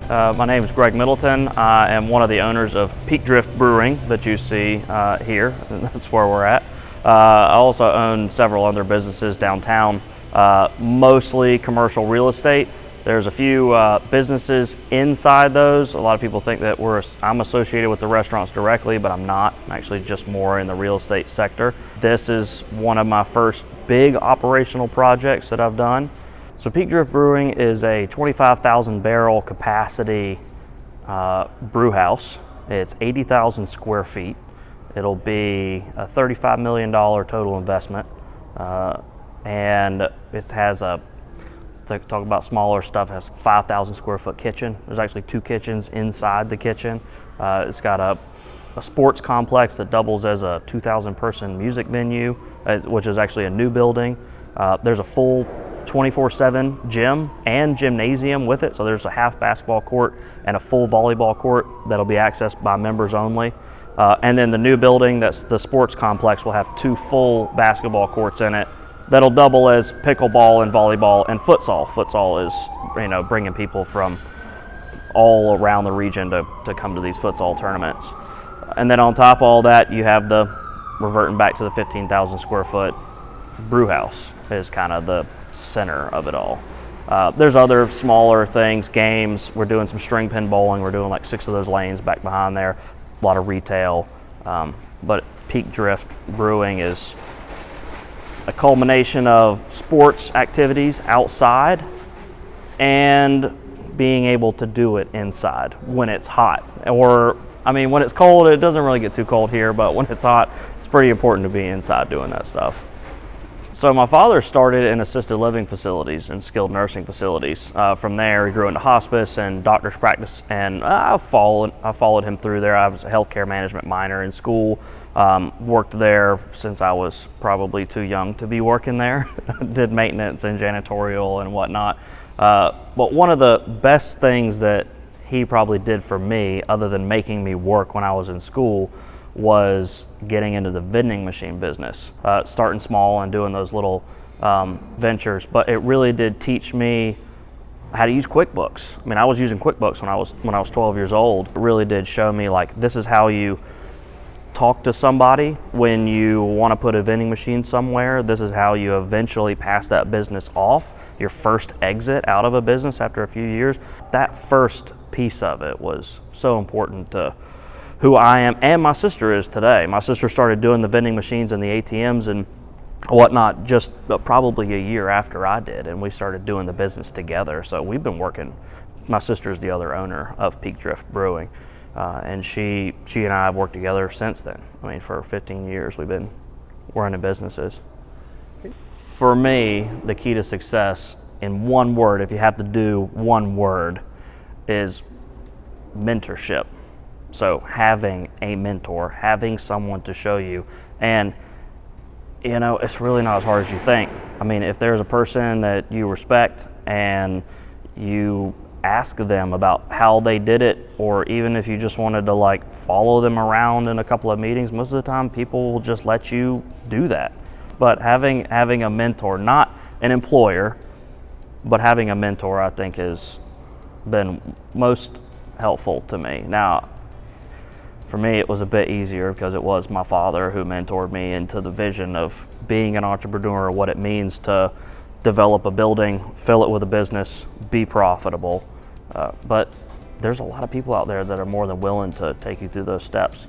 My name is Greg Middleton. I am one of the owners of Drift Brewing that you see here. That's where we're at. I also own several other businesses downtown, mostly commercial real estate. There's a few businesses inside those. A lot of people think that I'm associated with the restaurants directly, but I'm not. I'm actually just more in the real estate sector. This is one of my first big operational projects that I've done. So Drift Brewing is a 25,000 barrel capacity brew house. It's 80,000 square feet. It'll be a $35 million total investment. And it has talk about smaller stuff, it has 5,000 square foot kitchen. There's actually 2 kitchens inside the kitchen. It's got a sports complex that doubles as a 2,000 person music venue, which is actually a new building. There's a full 24/7 gym and gymnasium with it. So there's a half basketball court and a full volleyball court that'll be accessed by members only. And then the new building, that's the sports complex, will have 2 full basketball courts in it that'll double as pickleball and volleyball and futsal. Futsal is, bringing people from all around the region to come to these futsal tournaments. And then on top of all that, you have reverting back to the 15,000 square foot brew house is kind of the center of it all. There's other smaller things, games. We're doing some string pin bowling. We're doing like 6 of those lanes back behind there. A lot of retail. But Drift Brewing is a culmination of sports activities outside and being able to do it inside when it's hot. When it's cold, it doesn't really get too cold here, but when it's hot, it's pretty important to be inside doing that stuff. So my father started in assisted living facilities and skilled nursing facilities. From there, he grew into hospice and doctor's practice, and I followed him through there. I was a healthcare management minor in school. Worked there since I was probably too young to be working there. Did maintenance and janitorial and whatnot. But one of the best things that he probably did for me, other than making me work when I was in school, was getting into the vending machine business, starting small and doing those little ventures. But it really did teach me how to use QuickBooks. I was using QuickBooks when I was 12 years old. It really did show me, like, this is how you talk to somebody when you want to put a vending machine somewhere. This is how you eventually pass that business off, your first exit out of a business after a few years. That first piece of it was so important to who I am and my sister is today. My sister started doing the vending machines and the ATMs and whatnot just probably a year after I did, and we started doing the business together. So we've been working. My sister's the other owner of Drift Brewing, and she and I have worked together since then. For 15 years we've been running businesses. For me, the key to success, in one word, if you have to do one word, is mentorship. So having a mentor, having someone to show you, and it's really not as hard as you think. If there's a person that you respect and you ask them about how they did it, or even if you just wanted to follow them around in a couple of meetings, most of the time people will just let you do that. But having a mentor, not an employer, but having a mentor, I think has been most helpful to me. Now, for me, it was a bit easier because it was my father who mentored me into the vision of being an entrepreneur, what it means to develop a building, fill it with a business, be profitable. But there's a lot of people out there that are more than willing to take you through those steps.